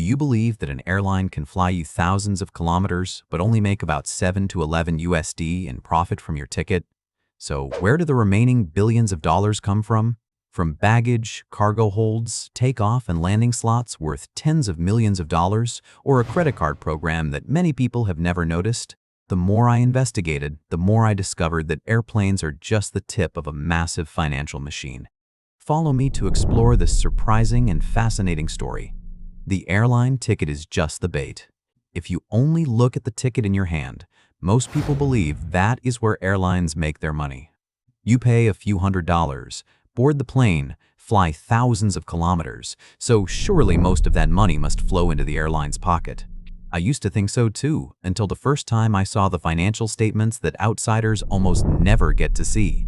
you believe that an airline can fly you thousands of kilometers but only make about 7 to 11 USD in profit from your ticket? So where do the remaining billions of dollars come from? From baggage, cargo holds, takeoff and landing slots worth tens of millions of dollars, or a credit card program that many people have never noticed? The more I investigated, the more I discovered that airplanes are just the tip of a massive financial machine. Follow me to explore this surprising and fascinating story. The airline ticket is just the bait. If you only look at the ticket in your hand, most people believe that is where airlines make their money. You pay a few $100s, board the plane, fly thousands of kilometers, so surely most of that money must flow into the airline's pocket. I used to think so too, until the first time I saw the financial statements that outsiders almost never get to see.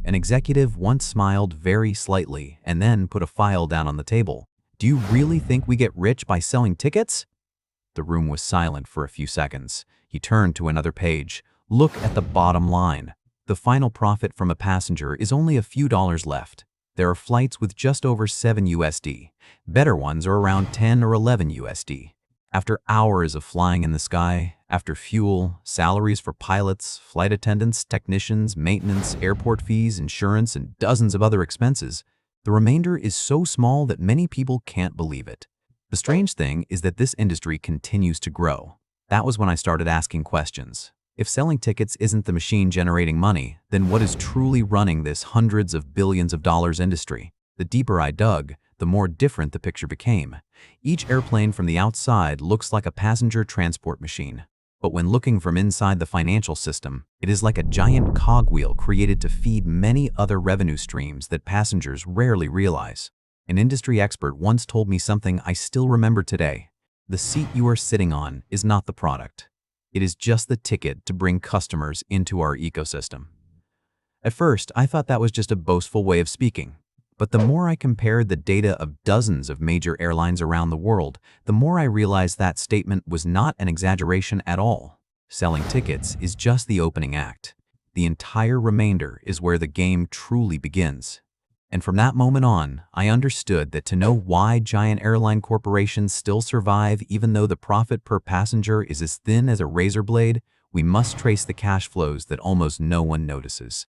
An executive once smiled very slightly and then put a file down on the table. "Do you really think we get rich by selling tickets?" The room was silent for a few seconds. He turned to another page. "Look at the bottom line. The final profit from a passenger is only a few dollars left. There are flights with just over 7 USD. Better ones are around 10 or 11 USD. After hours of flying in the sky, after fuel, salaries for pilots, flight attendants, technicians, maintenance, airport fees, insurance, and dozens of other expenses, the remainder is so small that many people can't believe it. The strange thing is that this industry continues to grow. That was when I started asking questions. If selling tickets isn't the machine generating money, then what is truly running this hundreds of billions of dollars industry? The deeper I dug, the more different the picture became. Each airplane from the outside looks like a passenger transport machine. But when looking from inside the financial system, it is like a giant cogwheel created to feed many other revenue streams that passengers rarely realize. An industry expert once told me something I still remember today. The seat you are sitting on is not the product. It is just the ticket to bring customers into our ecosystem. At first, I thought that was just a boastful way of speaking. But the more I compared the data of dozens of major airlines around the world, the more I realized that statement was not an exaggeration at all. Selling tickets is just the opening act. The entire remainder is where the game truly begins. And from that moment on, I understood that to know why giant airline corporations still survive even though the profit per passenger is as thin as a razor blade, we must trace the cash flows that almost no one notices.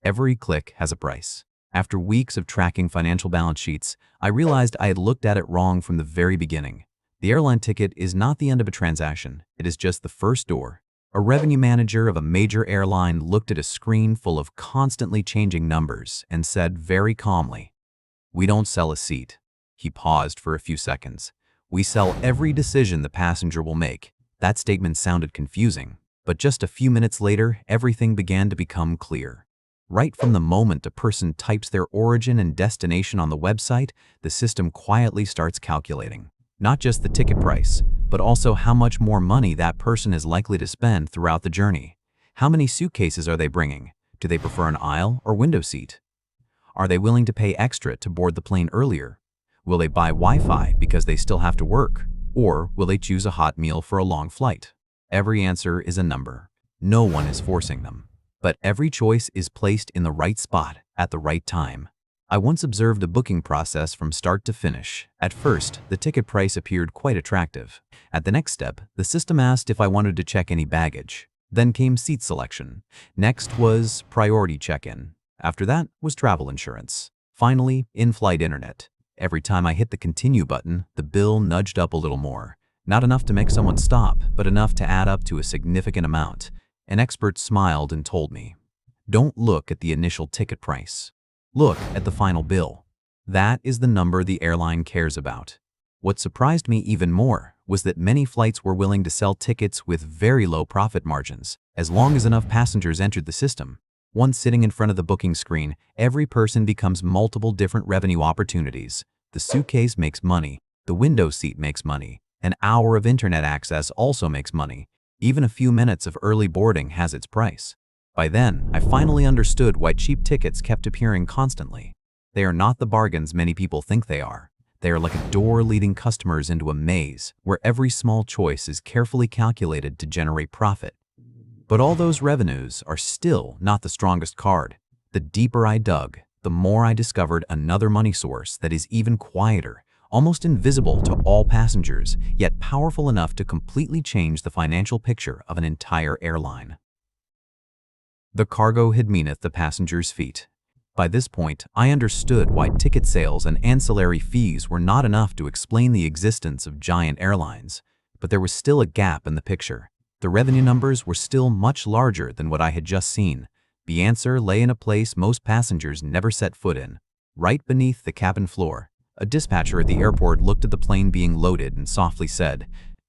Every click has a price. After weeks of tracking financial balance sheets, I realized I had looked at it wrong from the very beginning. The airline ticket is not the end of a transaction. It is just the first door. A revenue manager of a major airline looked at a screen full of constantly changing numbers and said very calmly, "We don't sell a seat." He paused for a few seconds. "We sell every decision the passenger will make." That statement sounded confusing, but just a few minutes later, everything began to become clear. Right from the moment a person types their origin and destination on the website, the system quietly starts calculating. Not just the ticket price, but also how much more money that person is likely to spend throughout the journey. How many suitcases are they bringing? Do they prefer an aisle or window seat? Are they willing to pay extra to board the plane earlier? Will they buy Wi-Fi because they still have to work? Or will they choose a hot meal for a long flight? Every answer is a number. No one is forcing them. But every choice is placed in the right spot at the right time. I once observed a booking process from start to finish. At first, the ticket price appeared quite attractive. At the next step, the system asked if I wanted to check any baggage. Then came seat selection. Next was priority check-in. After that was travel insurance. Finally, in-flight internet. Every time I hit the continue button, the bill nudged up a little more. Not enough to make someone stop, but enough to add up to a significant amount. An expert smiled and told me, "Don't look at the initial ticket price. Look at the final bill. That is the number the airline cares about." What surprised me even more was that many flights were willing to sell tickets with very low profit margins, as long as enough passengers entered the system. Once sitting in front of the booking screen, every person becomes multiple different revenue opportunities. The suitcase makes money, the window seat makes money, an hour of internet access also makes money. Even a few minutes of early boarding has its price. By then, I finally understood why cheap tickets kept appearing constantly. They are not the bargains many people think they are. They are like a door leading customers into a maze, where every small choice is carefully calculated to generate profit. But all those revenues are still not the strongest card. The deeper I dug, the more I discovered another money source that is even quieter, almost invisible to all passengers, yet powerful enough to completely change the financial picture of an entire airline. The cargo hid beneath the passengers' feet. By this point, I understood why ticket sales and ancillary fees were not enough to explain the existence of giant airlines. But there was still a gap in the picture. The revenue numbers were still much larger than what I had just seen. The answer lay in a place most passengers never set foot in, right beneath the cabin floor. A dispatcher at the airport looked at the plane being loaded and softly said,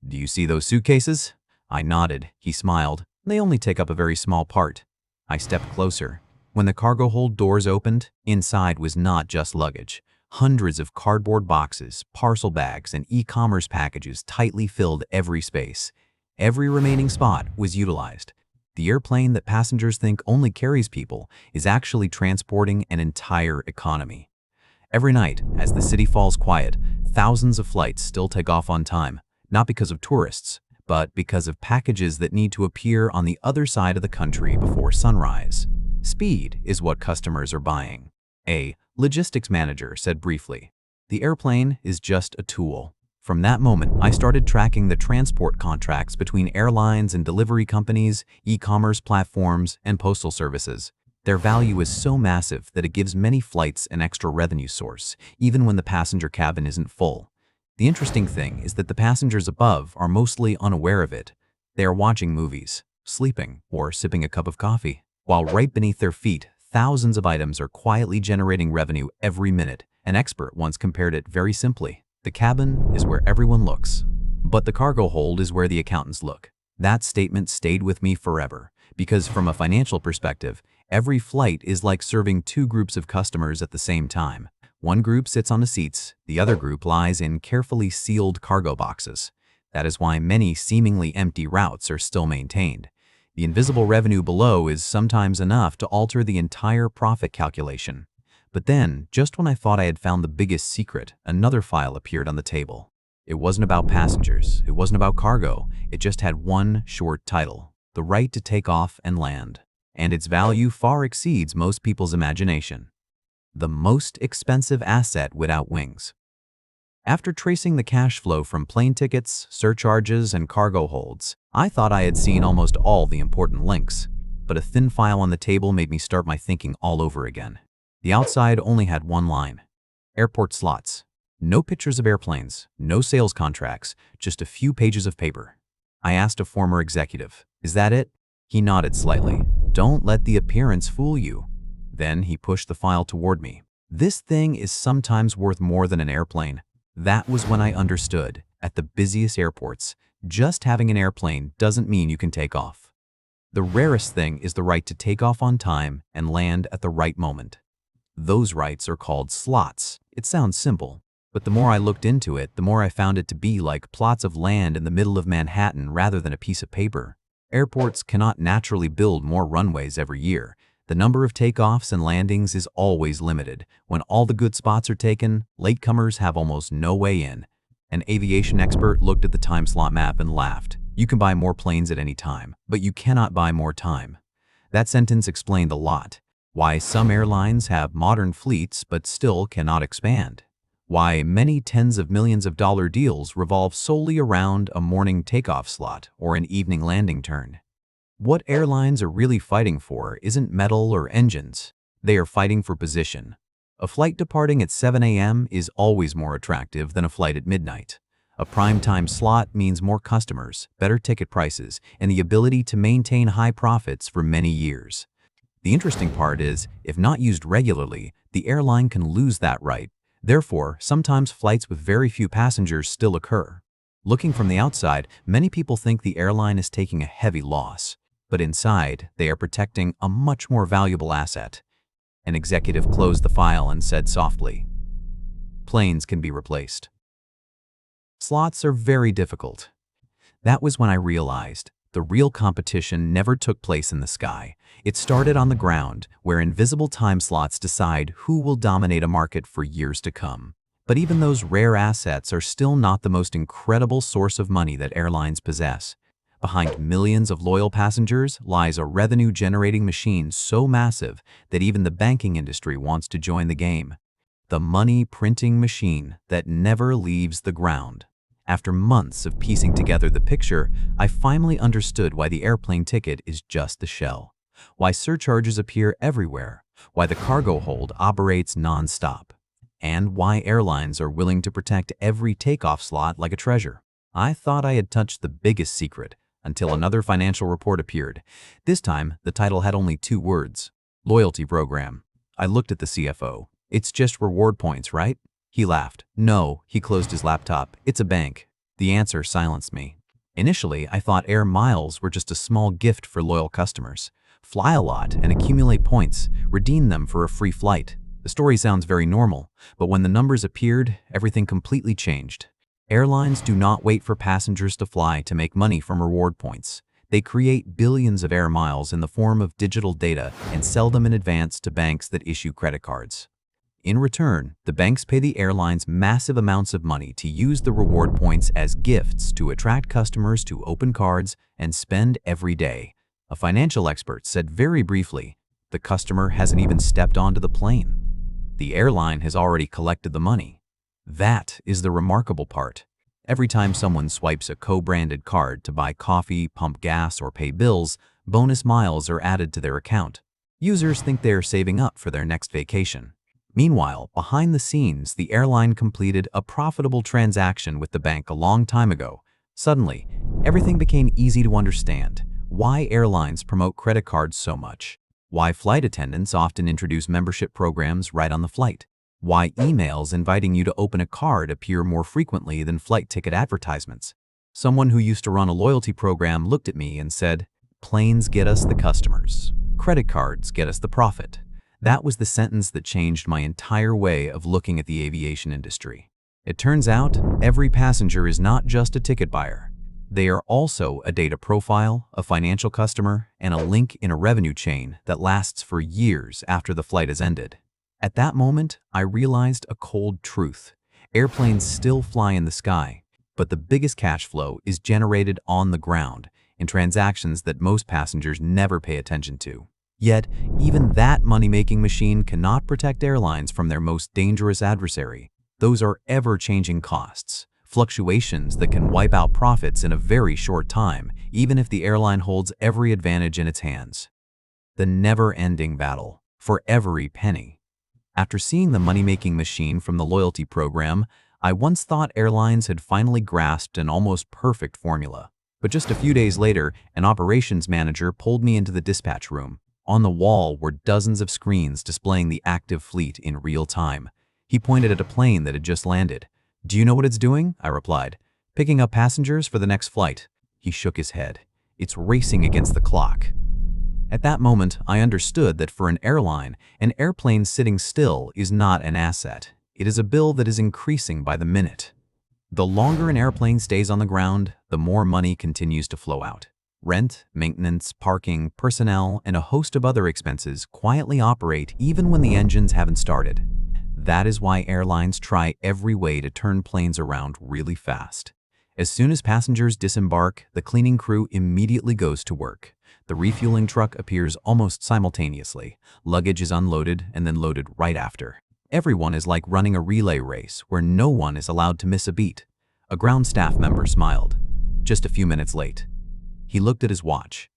"Do you see those suitcases?" I nodded. He smiled. "They only take up a very small part." I stepped closer. When the cargo hold doors opened, inside was not just luggage. Hundreds of cardboard boxes, parcel bags, and e-commerce packages tightly filled every space. Every remaining spot was utilized. The airplane that passengers think only carries people is actually transporting an entire economy. Every night, as the city falls quiet, thousands of flights still take off on time, not because of tourists, but because of packages that need to appear on the other side of the country before sunrise. Speed is what customers are buying. A logistics manager said briefly, "The airplane is just a tool." From that moment, I started tracking the transport contracts between airlines and delivery companies, e-commerce platforms, and postal services. Their value is so massive that it gives many flights an extra revenue source, even when the passenger cabin isn't full. The interesting thing is that the passengers above are mostly unaware of it. They are watching movies, sleeping, or sipping a cup of coffee, while right beneath their feet, thousands of items are quietly generating revenue every minute. An expert once compared it very simply. The cabin is where everyone looks, but the cargo hold is where the accountants look. That statement stayed with me forever, because from a financial perspective, every flight is like serving two groups of customers at the same time. One group sits on the seats, the other group lies in carefully sealed cargo boxes. That is why many seemingly empty routes are still maintained. The invisible revenue below is sometimes enough to alter the entire profit calculation. But then, just when I thought I had found the biggest secret, another file appeared on the table. It wasn't about passengers, it wasn't about cargo, it just had one short title: the right to take off and land. And its value far exceeds most people's imagination. The most expensive asset without wings. After tracing the cash flow from plane tickets, surcharges, and cargo holds, I thought I had seen almost all the important links. But a thin file on the table made me start my thinking all over again. The outside only had one line: airport slots. No pictures of airplanes, no sales contracts, just a few pages of paper. I asked a former executive, "Is that it?" He nodded slightly. "Don't let the appearance fool you." Then he pushed the file toward me. "This thing is sometimes worth more than an airplane." That was when I understood. At the busiest airports, just having an airplane doesn't mean you can take off. The rarest thing is the right to take off on time and land at the right moment. Those rights are called slots. It sounds simple, but the more I looked into it, the more I found it to be like plots of land in the middle of Manhattan rather than a piece of paper. Airports cannot naturally build more runways every year. The number of takeoffs and landings is always limited. When all the good spots are taken, latecomers have almost no way in. An aviation expert looked at the time slot map and laughed. "You can buy more planes at any time, but you cannot buy more time." That sentence explained a lot. Why some airlines have modern fleets but still cannot expand. Why many tens of millions of dollar deals revolve solely around a morning takeoff slot or an evening landing turn. What airlines are really fighting for isn't metal or engines. They are fighting for position. A flight departing at 7 a.m. is always more attractive than a flight at midnight. A prime-time slot means more customers, better ticket prices, and the ability to maintain high profits for many years. The interesting part is, if not used regularly, the airline can lose that right. Therefore, sometimes flights with very few passengers still occur. Looking from the outside, many people think the airline is taking a heavy loss. But inside, they are protecting a much more valuable asset. An executive closed the file and said softly, "Planes can be replaced. Slots are very difficult." That was when I realized the real competition never took place in the sky. It started on the ground, where invisible time slots decide who will dominate a market for years to come. But even those rare assets are still not the most incredible source of money that airlines possess. Behind millions of loyal passengers lies a revenue-generating machine so massive that even the banking industry wants to join the game. the money printing machine that never leaves the ground. After months of piecing together the picture, I finally understood why the airplane ticket is just the shell, why surcharges appear everywhere, why the cargo hold operates non-stop, and why airlines are willing to protect every takeoff slot like a treasure. I thought I had touched the biggest secret until another financial report appeared. This time, the title had only 2 words: loyalty program. I looked at the CFO. "It's just reward points, right?" He laughed. "No," he closed his laptop. "It's a bank." The answer silenced me. Initially, I thought air miles were just a small gift for loyal customers. Fly a lot and accumulate points, redeem them for a free flight. The story sounds very normal, but when the numbers appeared, everything completely changed. Airlines do not wait for passengers to fly to make money from reward points. They create billions of air miles in the form of digital data and sell them in advance to banks that issue credit cards. In return, the banks pay the airlines massive amounts of money to use the reward points as gifts to attract customers to open cards and spend every day. A financial expert said very briefly, "The customer hasn't even stepped onto the plane. The airline has already collected the money." That is the remarkable part. Every time someone swipes a co-branded card to buy coffee, pump gas, or pay bills, bonus miles are added to their account. Users think they are saving up for their next vacation. Meanwhile, behind the scenes, the airline completed a profitable transaction with the bank a long time ago. Suddenly, everything became easy to understand. Why airlines promote credit cards so much. Why flight attendants often introduce membership programs right on the flight. Why emails inviting you to open a card appear more frequently than flight ticket advertisements. Someone who used to run a loyalty program looked at me and said, "Planes get us the customers. Credit cards get us the profit." That was the sentence that changed my entire way of looking at the aviation industry. It turns out, every passenger is not just a ticket buyer. They are also a data profile, a financial customer, and a link in a revenue chain that lasts for years after the flight has ended. At that moment, I realized a cold truth. Airplanes still fly in the sky, but the biggest cash flow is generated on the ground in transactions that most passengers never pay attention to. Yet, even that money-making machine cannot protect airlines from their most dangerous adversary. Those are ever-changing costs, fluctuations that can wipe out profits in a very short time, even if the airline holds every advantage in its hands. The never-ending battle for every penny. After seeing the money-making machine from the loyalty program, I once thought airlines had finally grasped an almost perfect formula. But just a few days later, an operations manager pulled me into the dispatch room. On the wall were dozens of screens displaying the active fleet in real time. He pointed at a plane that had just landed. "Do you know what it's doing?" I replied. "Picking up passengers for the next flight." He shook his head. "It's racing against the clock." At that moment, I understood that for an airline, an airplane sitting still is not an asset. It is a bill that is increasing by the minute. The longer an airplane stays on the ground, the more money continues to flow out. Rent, maintenance, parking, personnel, and a host of other expenses quietly operate even when the engines haven't started. That is why airlines try every way to turn planes around really fast. As soon as passengers disembark, the cleaning crew immediately goes to work. The refueling truck appears almost simultaneously. Luggage is unloaded and then loaded right after. Everyone is like running a relay race where no one is allowed to miss a beat. A ground staff member smiled. "Just a few minutes late." He looked at his watch.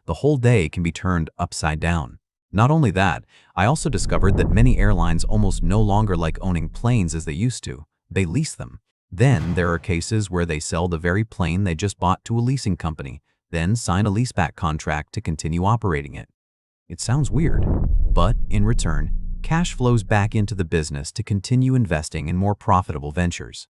The whole day can be turned upside down. Not only that, I also discovered that many airlines almost no longer like owning planes as they used to. They lease them. Then there are cases where they sell the very plane they just bought to a leasing company, then sign a leaseback contract to continue operating it. It sounds weird, but in return, cash flows back into the business to continue investing in more profitable ventures.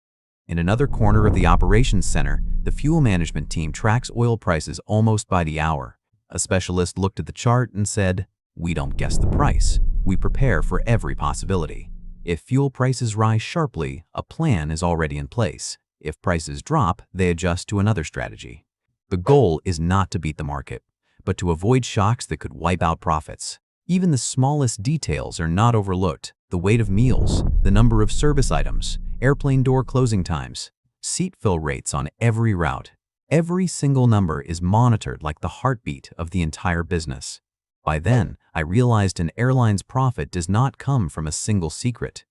In another corner of the operations center, the fuel management team tracks oil prices almost by the hour. A specialist looked at the chart and said, "We don't guess the price. We prepare for every possibility. If fuel prices rise sharply, a plan is already in place. If prices drop, they adjust to another strategy." The goal is not to beat the market, but to avoid shocks that could wipe out profits. Even the smallest details are not overlooked: the weight of meals, the number of service items, airplane door closing times, seat fill rates on every route. Every single number is monitored like the heartbeat of the entire business. By then, I realized an airline's profit does not come from a single secret.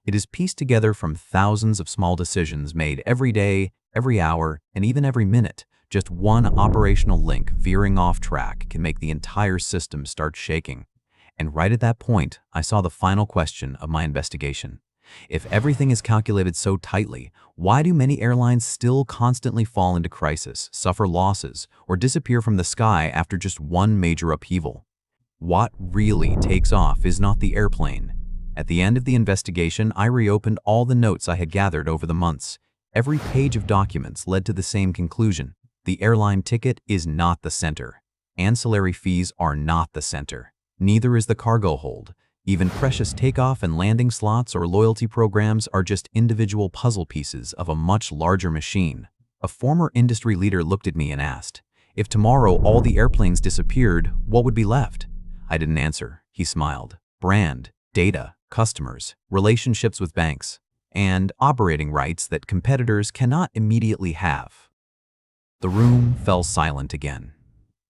It is pieced together from thousands of small decisions made every day, every hour, and even every minute. Just one operational link veering off track can make the entire system start shaking. And right at that point, I saw the final question of my investigation. If everything is calculated so tightly, why do many airlines still constantly fall into crisis, suffer losses, or disappear from the sky after just one major upheaval? What really takes off is not the airplane. At the end of the investigation, I reopened all the notes I had gathered over the months. Every page of documents led to the same conclusion. The airline ticket is not the center. Ancillary fees are not the center. Neither is the cargo hold. Even precious takeoff and landing slots or loyalty programs are just individual puzzle pieces of a much larger machine. A former industry leader looked at me and asked, "If tomorrow all the airplanes disappeared, what would be left?" I didn't answer. He smiled. Brand, data, customers, relationships with banks, and operating rights that competitors cannot immediately have. The room fell silent again.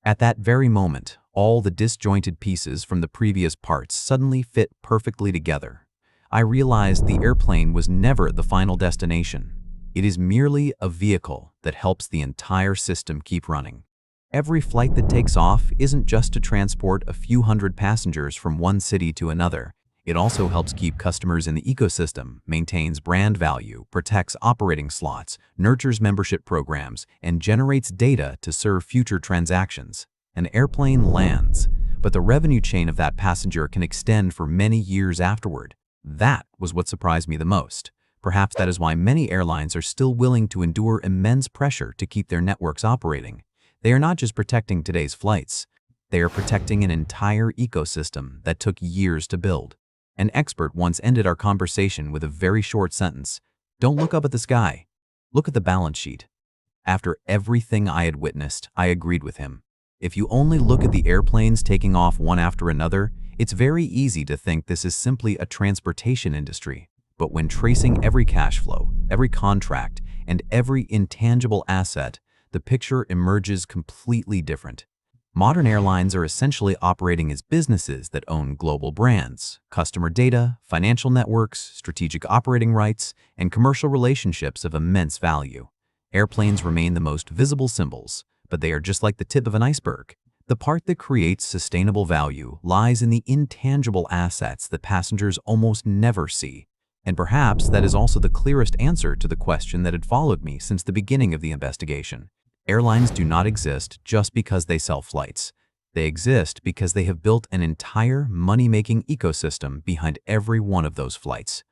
At that very moment, all the disjointed pieces from the previous parts suddenly fit perfectly together. I realized the airplane was never the final destination. It is merely a vehicle that helps the entire system keep running. Every flight that takes off isn't just to transport a few hundred passengers from one city to another. It also helps keep customers in the ecosystem, maintains brand value, protects operating slots, nurtures membership programs, and generates data to serve future transactions. An airplane lands, but the revenue chain of that passenger can extend for many years afterward. That was what surprised me the most. Perhaps that is why many airlines are still willing to endure immense pressure to keep their networks operating. They are not just protecting today's flights. They are protecting an entire ecosystem that took years to build. An expert once ended our conversation with a very short sentence. "Don't look up at the sky. Look at the balance sheet." After everything I had witnessed, I agreed with him. If you only look at the airplanes taking off one after another, it's very easy to think this is simply a transportation industry. But when tracing every cash flow, every contract, and every intangible asset, the picture emerges completely different. Modern airlines are essentially operating as businesses that own global brands, customer data, financial networks, strategic operating rights, and commercial relationships of immense value. Airplanes remain the most visible symbols, but they are just like the tip of an iceberg. The part that creates sustainable value lies in the intangible assets that passengers almost never see. And perhaps that is also the clearest answer to the question that had followed me since the beginning of the investigation. Airlines do not exist just because they sell flights. They exist because they have built an entire money-making ecosystem behind every one of those flights.